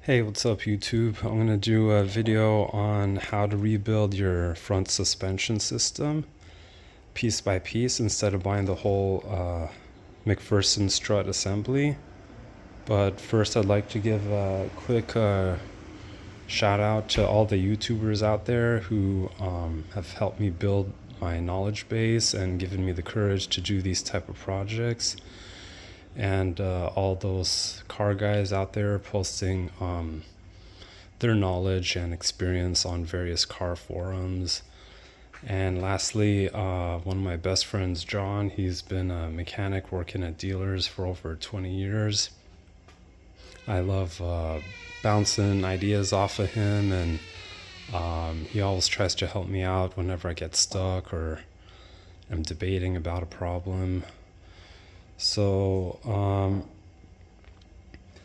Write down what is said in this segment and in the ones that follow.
Hey, what's up YouTube? I'm gonna do a video on how to rebuild your front suspension system piece by piece instead of buying the whole McPherson strut assembly. But first I'd like to give a quick shout out to all the YouTubers out there who have helped me build my knowledge base and given me the courage to do these type of projects, and all those car guys out there posting their knowledge and experience on various car forums. And lastly, one of my best friends, John, he's been a mechanic working at dealers for over 20 years. I love bouncing ideas off of him, and he always tries to help me out whenever I get stuck or am debating about a problem. So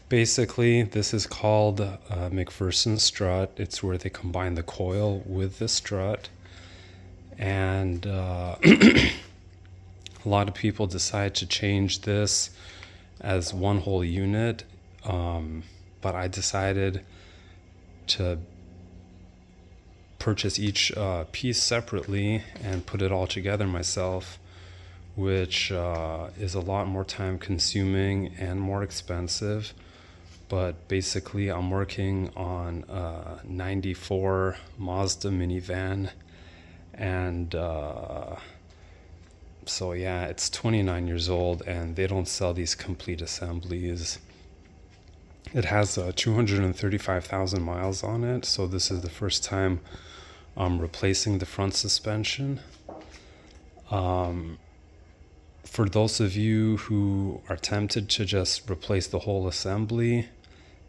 basically, this is called McPherson strut. It's where they combine the coil with the strut. And a lot of people decide to change this as one whole unit. But I decided to purchase each piece separately and put it all together myself, which is a lot more time consuming and more expensive. But basically, I'm working on a 94 Mazda minivan, and so yeah, it's 29 years old and they don't sell these complete assemblies. It has 235,000 miles on it, so this is the first time I'm replacing the front suspension. For those of you who are tempted to just replace the whole assembly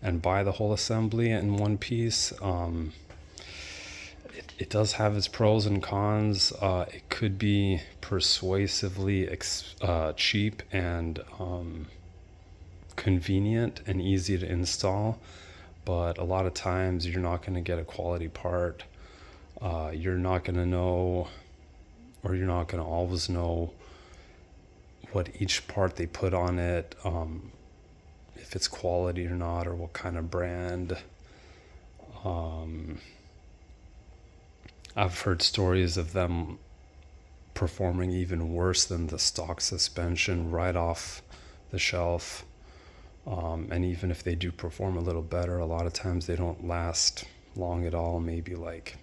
and buy the whole assembly in one piece, it does have its pros and cons. It could be persuasively cheap and convenient and easy to install, but a lot of times you're not going to get a quality part. You're not going to know, or you're not going to always know what each part they put on it, if it's quality or not, or what kind of brand. I've heard stories of them performing even worse than the stock suspension right off the shelf. And even if they do perform a little better, a lot of times they don't last long at all, maybe like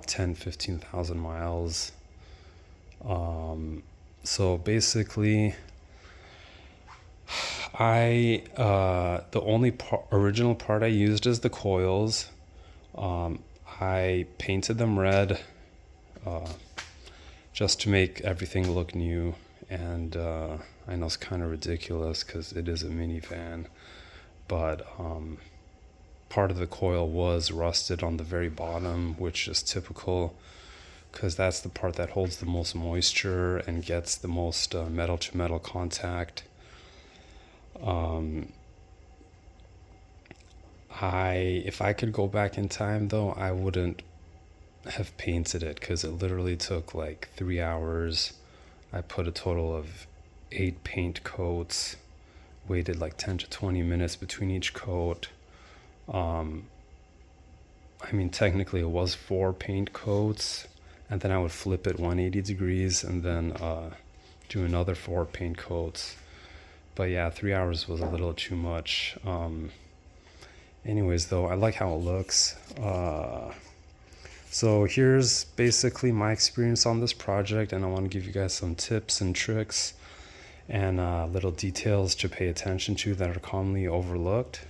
10,000-15,000 miles. So basically, the only original part I used is the coils. I painted them red just to make everything look new. And I know it's kind of ridiculous because it is a minivan, but part of the coil was rusted on the very bottom, which is typical because that's the part that holds the most moisture and gets the most metal to metal contact. If I could go back in time though, I wouldn't have painted it because it literally took like 3 hours. I put a total of 8 paint coats, waited like 10 to 20 minutes between each coat. I mean, technically it was 4 paint coats, and then I would flip it 180 degrees and then do another 4 paint coats. But yeah, 3 hours was a little too much. Anyways, though, I like how it looks. So here's basically my experience on this project, and I want to give you guys some tips and tricks and little details to pay attention to that are commonly overlooked.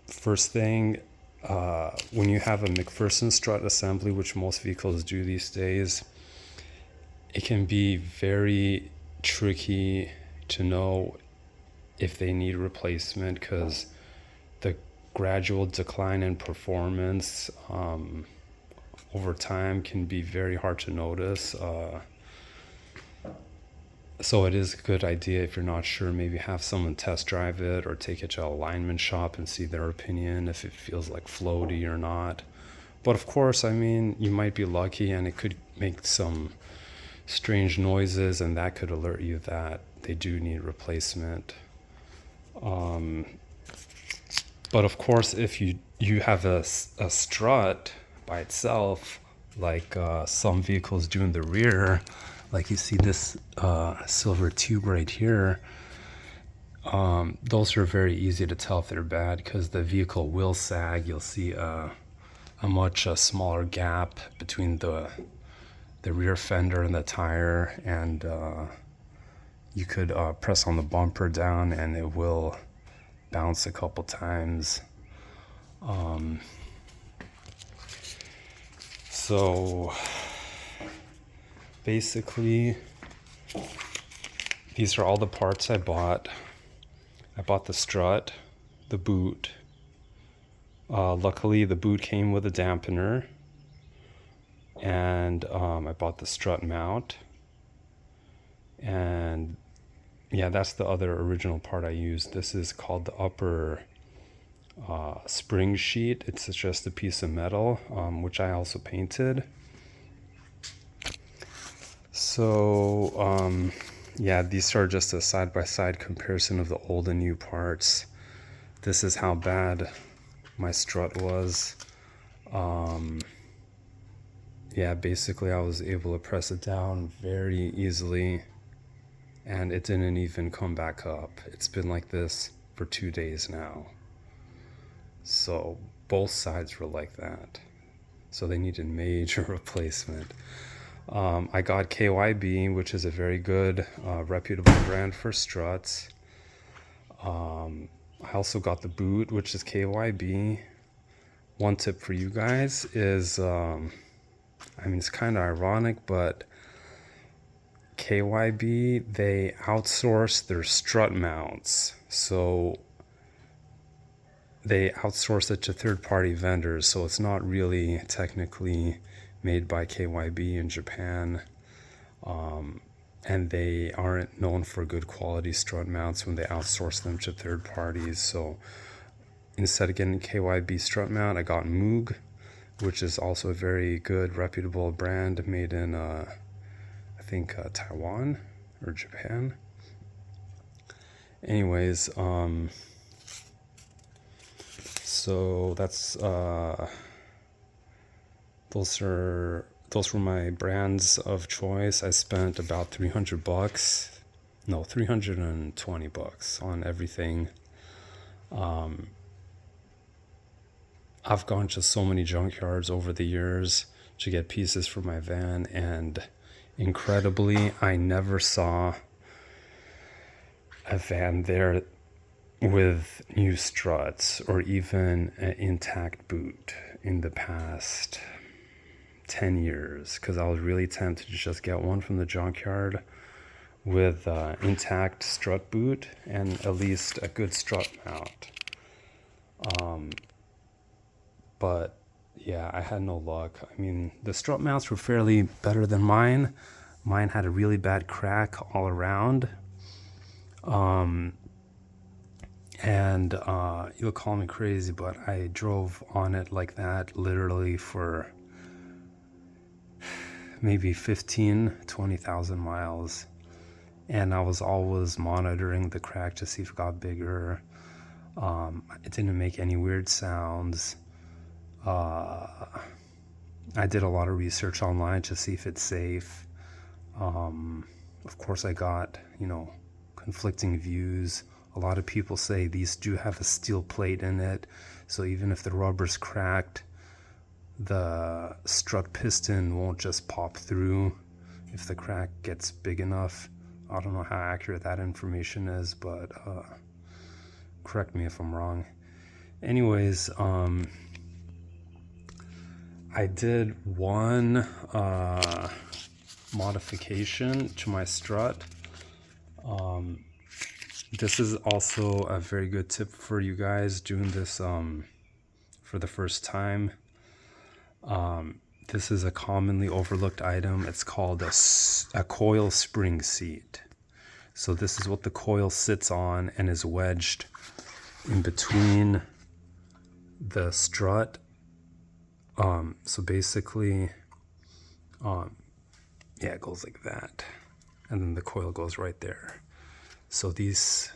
First thing, when you have a McPherson strut assembly, which most vehicles do these days, it can be very tricky to know if they need replacement because the gradual decline in performance over time can be very hard to notice. So it is a good idea, if you're not sure, maybe have someone test drive it or take it to a lineman shop and see their opinion if it feels like floaty or not. But of course, I mean, you might be lucky and it could make some strange noises, and that could alert you that they do need replacement. Um, but of course, if you have a strut by itself, like some vehicles do in the rear, like you see this silver tube right here, those are very easy to tell if they're bad because the vehicle will sag. You'll see a much smaller gap between the rear fender and the tire, and you could press on the bumper down and it will bounce a couple times. So basically, these are all the parts I bought. I bought the strut, the boot. Luckily, the boot came with a dampener. And I bought the strut mount. And yeah, that's the other original part I used. This is called the upper spring sheet. It's just a piece of metal, which I also painted. So yeah, these are just a side-by-side comparison of the old and new parts. This is how bad my strut was. Yeah, basically I was able to press it down very easily and it didn't even come back up. It's been like this for 2 days now. So both sides were like that. So they needed major replacement. I got KYB, which is a very good, reputable brand for struts. I also got the boot, which is KYB. One tip for you guys is, I mean, it's kind of ironic, but KYB, they outsource their strut mounts. So they outsource it to third-party vendors, so it's not really technically made by KYB in Japan. And they aren't known for good quality strut mounts when they outsource them to third parties. So instead of getting KYB strut mount, I got Moog, which is also a very good, reputable brand made in, I think, Taiwan or Japan. Anyways, so that's those were my brands of choice. I spent about $300, no, $320 on everything. I've gone to so many junkyards over the years to get pieces for my van, and incredibly, I never saw a van there with new struts or even an intact boot in the past 10 years, because I was really tempted to just get one from the junkyard with intact strut boot and at least a good strut mount. But yeah, I had no luck. I mean, the strut mounts were fairly better than mine. Mine had a really bad crack all around. And you'll call me crazy, but I drove on it like that literally for maybe 20,000 miles. And I was always monitoring the crack to see if it got bigger. It didn't make any weird sounds. I did a lot of research online to see if it's safe. Of course, I got, conflicting views. A lot of people say these do have a steel plate in it, so even if the rubber's cracked, the strut piston won't just pop through if the crack gets big enough. I don't know how accurate that information is, but correct me if I'm wrong. Anyways, I did one modification to my strut. This is also a very good tip for you guys doing this for the first time. This is a commonly overlooked item. It's called a coil spring seat. So this is what the coil sits on and is wedged in between the strut. So basically, yeah, it goes like that. And then the coil goes right there. So these,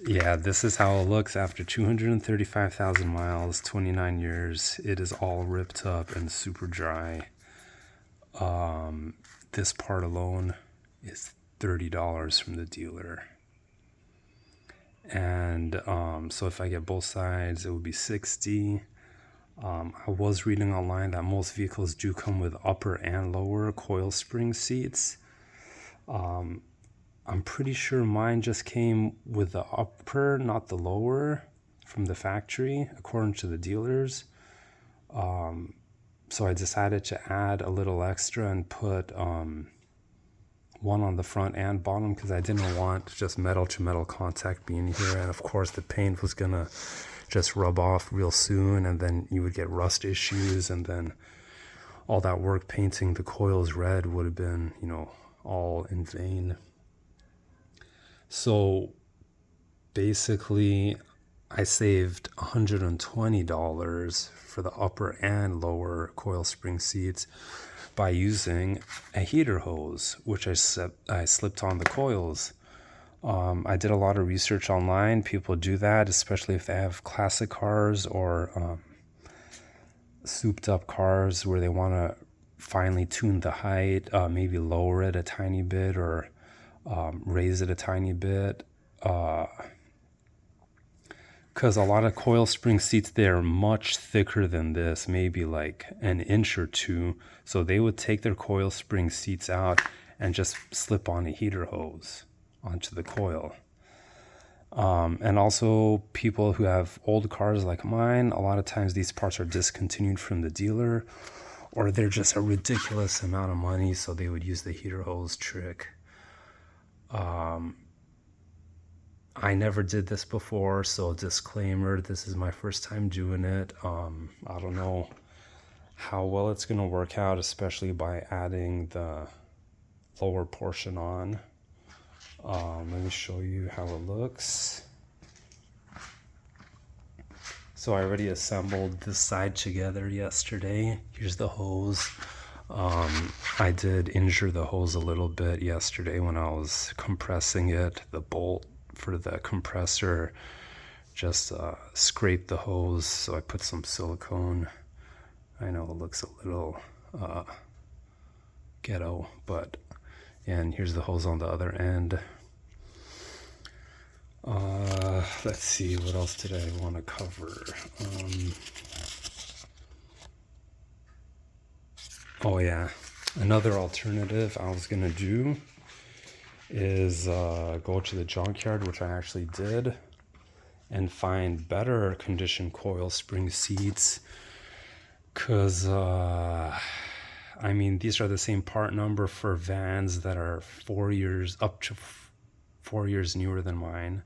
Yeah, this is how it looks after 235,000 miles, 29 years. It is all ripped up and super dry. This part alone is $30 from the dealer. And so if I get both sides, it would be 60. I was reading online that most vehicles do come with upper and lower coil spring seats. I'm pretty sure mine just came with the upper, not the lower, from the factory, according to the dealers. So I decided to add a little extra and put one on the front and bottom because I didn't want just metal to metal contact being here. And of course the paint was gonna just rub off real soon, and then you would get rust issues, and then all that work painting the coils red would have been, all in vain. So basically I saved $120 for the upper and lower coil spring seats by using a heater hose, which I slipped on the coils. I did a lot of research online. People do that, especially if they have classic cars or souped up cars where they want to finely tune the height, maybe lower it a tiny bit or raise it a tiny bit. Because a lot of coil spring seats, they're much thicker than this, maybe like an inch or two. So they would take their coil spring seats out and just slip on a heater hose onto the coil. And also people who have old cars like mine, a lot of times these parts are discontinued from the dealer, or they're just a ridiculous amount of money, so they would use the heater hose trick. I never did this before, so disclaimer, this is my first time doing it. I don't know how well it's going to work out, especially by adding the lower portion on. Let me show you how it looks. So I already assembled this side together yesterday. Here's the hose. I did injure the hose a little bit yesterday when I was compressing it. The bolt for the compressor just scraped the hose, so I put some silicone. I know it looks a little ghetto, but and here's the hose on the other end. Let's see, what else did I want to cover? Oh yeah, another alternative I was gonna do is go to the junkyard, which I actually did, and find better condition coil spring seats, because I mean, these are the same part number for vans that are 4 years, up to 4 years newer than mine.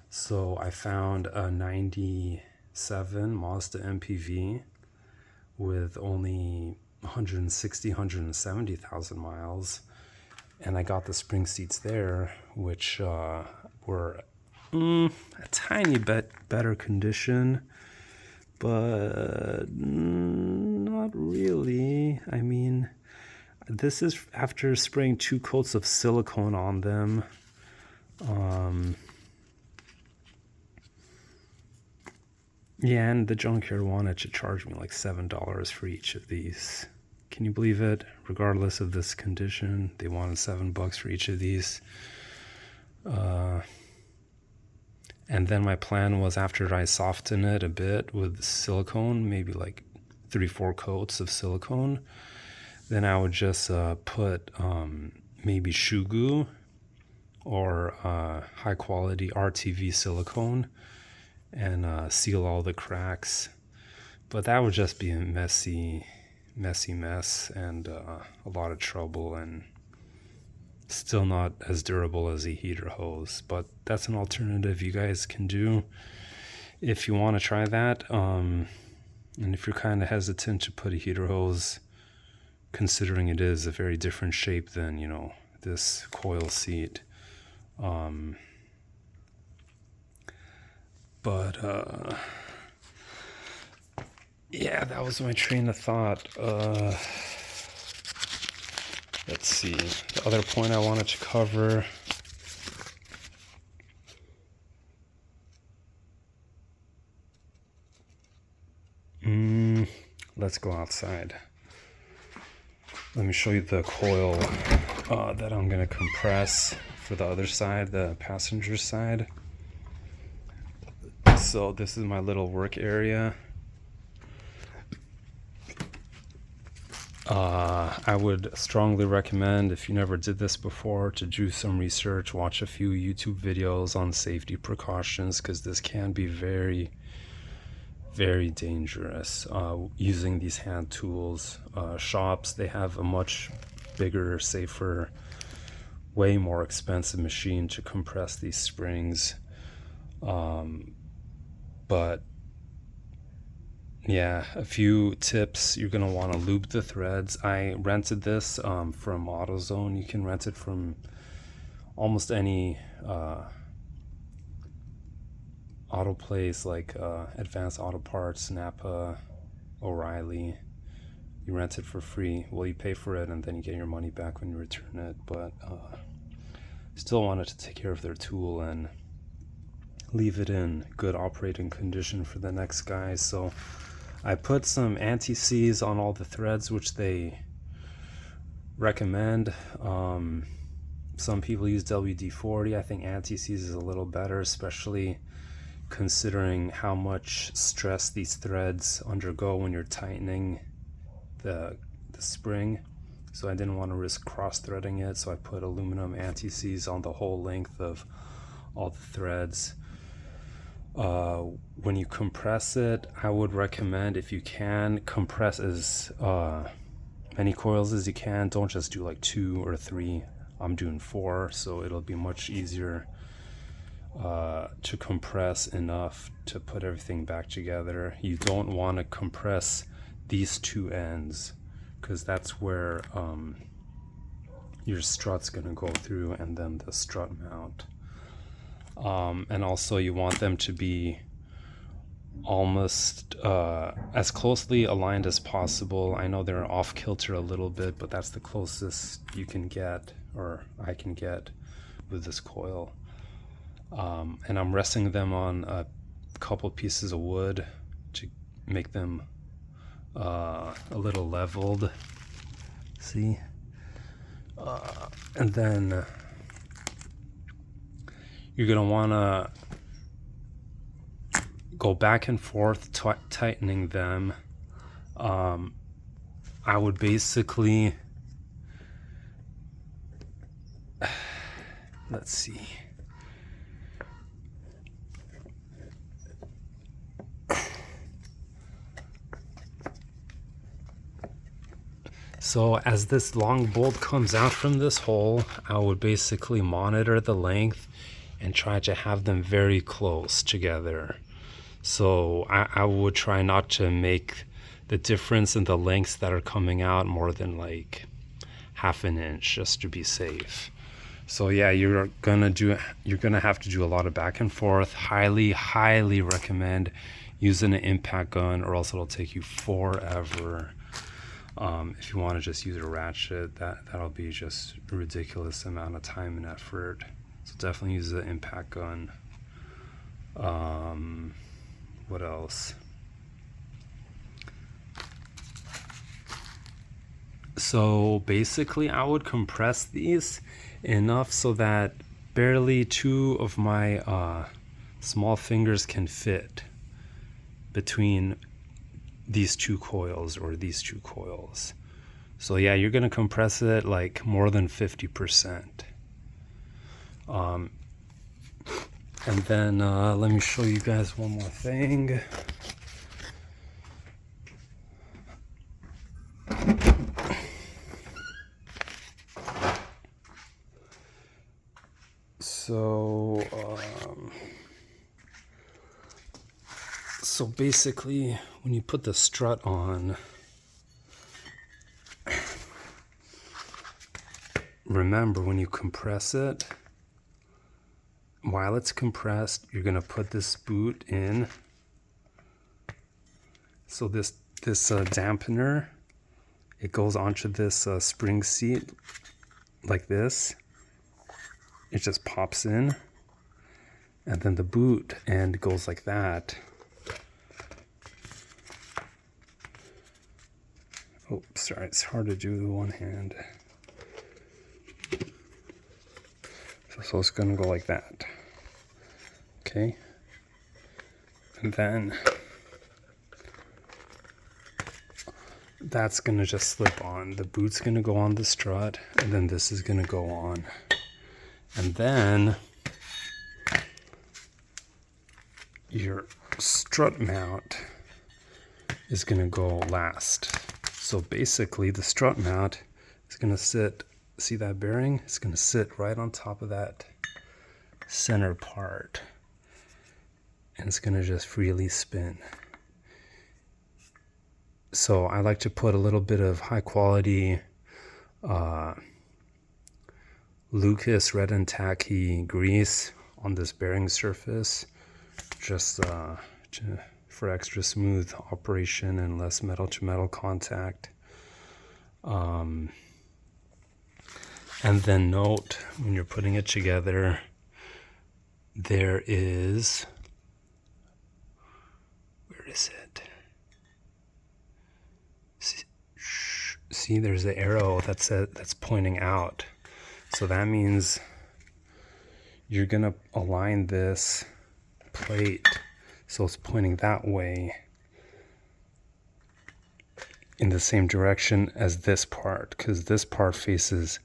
So I found a 97 Mazda MPV with only 170,000 miles, and I got the spring seats there, which were a tiny bit better condition, but not really. I mean, this is after spraying 2 coats of silicone on them. Yeah, and the junkyard wanted to charge me like $7 for each of these. Can you believe it? Regardless of this condition, they wanted $7 for each of these. And then my plan was, after I soften it a bit with silicone, maybe like 3-4 coats of silicone, then I would just put maybe shoe glue or high quality RTV silicone and seal all the cracks. But that would just be a messy mess and a lot of trouble, and still not as durable as a heater hose. But that's an alternative you guys can do if you want to try that. And if you're kind of hesitant to put a heater hose, considering it is a very different shape than, this coil seat. But yeah, that was my train of thought. Let's see, the other point I wanted to cover. let's go outside. Let me show you the coil that I'm gonna compress for the other side, the passenger side. So this is my little work area. I would strongly recommend, if you never did this before, to do some research, watch a few YouTube videos on safety precautions, because this can be very, very dangerous using these hand tools. Shops, they have a much bigger, safer, way more expensive machine to compress these springs. But yeah, a few tips. You're gonna want to lube the threads. I rented this from AutoZone. You can rent it from almost any auto place like Advanced Auto Parts, Napa, O'Reilly. You rent it for free. Well, you pay for it and then you get your money back when you return it. But still wanted to take care of their tool and leave it in good operating condition for the next guy. So I put some anti-seize on all the threads, which they recommend. Some people use WD-40. I think anti-seize is a little better, especially considering how much stress these threads undergo when you're tightening the spring. So I didn't want to risk cross-threading it, so I put aluminum anti-seize on the whole length of all the threads. When you compress it, I would recommend, if you can, compress as many coils as you can. Don't just do like 2 or 3. I'm doing 4, so it'll be much easier to compress enough to put everything back together. You don't want to compress these 2 ends, because that's where your strut's going to go through, and then the strut mount. And also you want them to be almost as closely aligned as possible. I know they're off kilter a little bit, but that's the closest you can get, or I can get, with this coil. And I'm resting them on a couple pieces of wood to make them a little leveled. See? And then you're going to want to go back and forth tightening them. I would basically, let's see. So as this long bolt comes out from this hole, I would basically monitor the length and try to have them very close together. So I would try not to make the difference in the lengths that are coming out more than like ½ an inch, just to be safe. So yeah, you're gonna have to do a lot of back and forth. Highly recommend using an impact gun, or else it'll take you forever. If you want to just use a ratchet, that'll be just a ridiculous amount of time and effort. So definitely use the impact gun. What else? So basically I would compress these enough so that barely 2 of my small fingers can fit between these 2 coils, or these 2 coils. So yeah, you're gonna compress it like more than 50%. And then let me show you guys one more thing. So basically, when you put the strut on, remember when you compress it, while it's compressed, you're gonna put this boot in. So this dampener, it goes onto this spring seat like this. It just pops in, and then the boot end goes like that. Oops, sorry, it's hard to do with one hand. So it's gonna go like that. Okay. And then that's gonna just slip on. The boot's gonna go on the strut, and then this is gonna go on. And then your strut mount is gonna go last. So basically the strut mount is gonna sit, see that bearing? It's gonna sit right on top of that center part. And it's gonna just freely spin. So I like to put a little bit of high quality Lucas Red and Tacky grease on this bearing surface, just for extra smooth operation and less metal to metal contact. And then note, when you're putting it together, there is, where is it? See, there's the arrow that's pointing out. So that means you're gonna align this plate so it's pointing that way in the same direction as this part, because this part faces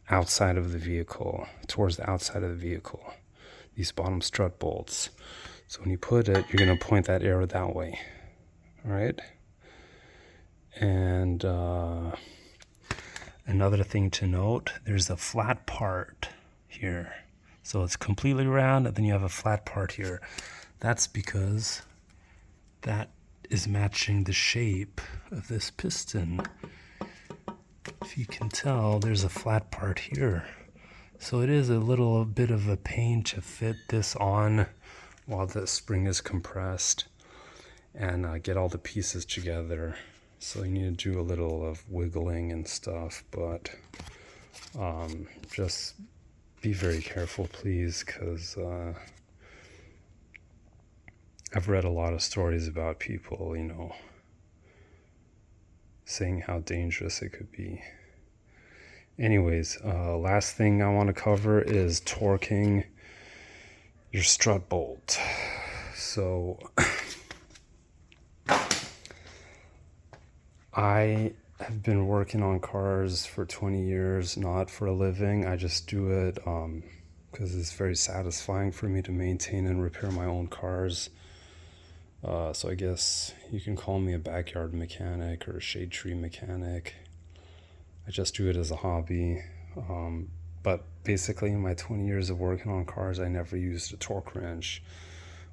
outside of the vehicle, towards the outside of the vehicle, these bottom strut bolts. So when you put it, you're gonna point that arrow that way. All right. And another thing to note, there's a flat part here. So it's completely round, and then you have a flat part here. That's because that is matching the shape of this piston. If you can tell, there's a flat part here. So it is a little bit of a pain to fit this on while the spring is compressed and get all the pieces together. So you need to do a little of wiggling and stuff, but just be very careful, please, because I've read a lot of stories about people, you know, saying how dangerous it could be. Anyways, last thing I want to cover is torquing your strut bolt. So I have been working on cars for 20 years, not for a living. I just do it because it's very satisfying for me to maintain and repair my own cars. So I guess you can call me a backyard mechanic or a shade tree mechanic. I just do it as a hobby. But basically in my 20 years of working on cars, I never used a torque wrench.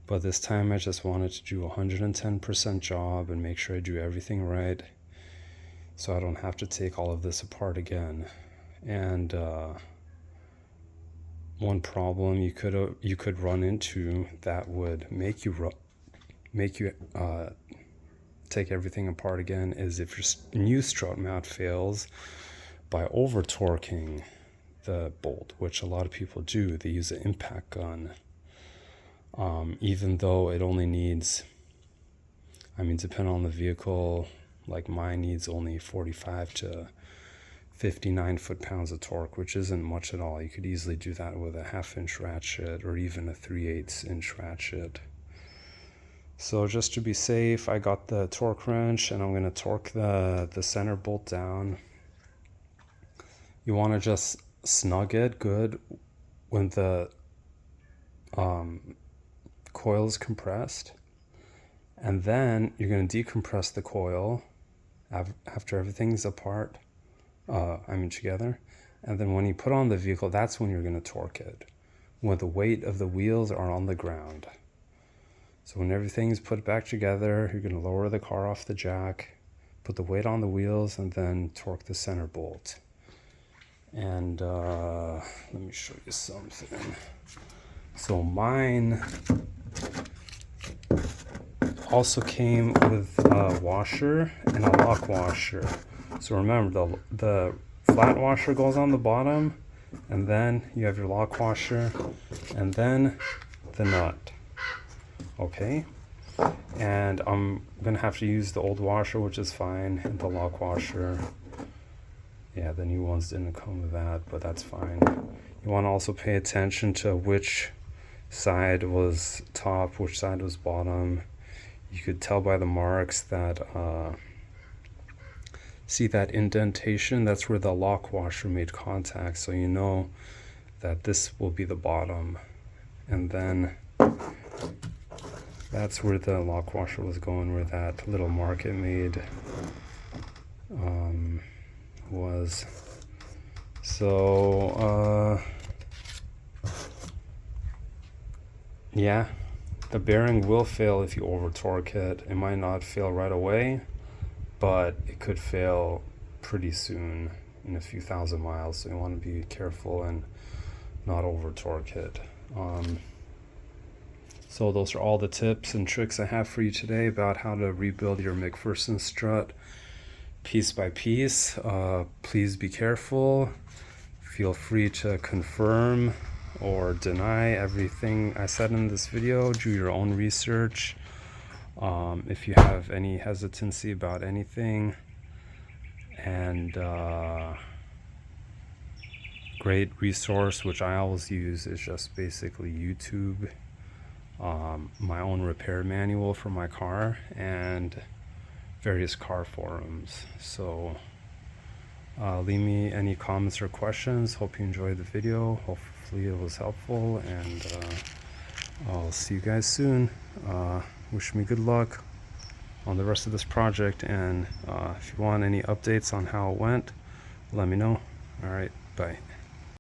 But this time I just wanted to do a 110% job and make sure I do everything right, so I don't have to take all of this apart again. And one problem you could run into that would make you take everything apart again is if your new strut mount fails by over torquing the bolt, which a lot of people do. They use an impact gun, even though it only needs, depending on the vehicle, like mine needs only 45 to 59 foot-pounds of torque, which isn't much at all. You could easily do that with a 1/2 inch ratchet or even a 3/8 inch ratchet. So just to be safe, I got the torque wrench and I'm going to torque the center bolt down. You want to just snug it good when the coil is compressed, and then you're going to decompress the coil after everything's apart, together. And then when you put on the vehicle, that's when you're going to torque it, when the weight of the wheels are on the ground. So when everything's put back together, you're going to lower the car off the jack, put the weight on the wheels, and then torque the center bolt. And let me show you something. So mine also came with a washer and a lock washer. So remember, the flat washer goes on the bottom, and then you have your lock washer, and then the nut. Okay, And I'm gonna have to use the old washer, which is fine, and the lock washer. Yeah, the new ones didn't come with that, but that's fine. You want to also pay attention to which side was top, which side was bottom. You could tell by the marks that see that indentation, that's where the lock washer made contact, so you know that this will be the bottom, and then that's where the lock washer was going, where that little mark it made was. So yeah, the bearing will fail if you over torque it. It might not fail right away, but it could fail pretty soon, in a few thousand miles, so you want to be careful and not over torque it. So those are all the tips and tricks I have for you today about how to rebuild your McPherson strut piece by piece. Please be careful. Feel free to confirm or deny everything I said in this video. Do your own research. If you have any hesitancy about anything, and great resource which I always use is just basically YouTube, my own repair manual for my car, and various car forums. So leave me any comments or questions. Hope you enjoyed the video. Hopefully it was helpful, and I'll see you guys soon. Wish me good luck on the rest of this project, and if you want any updates on how it went, let me know. All right, bye.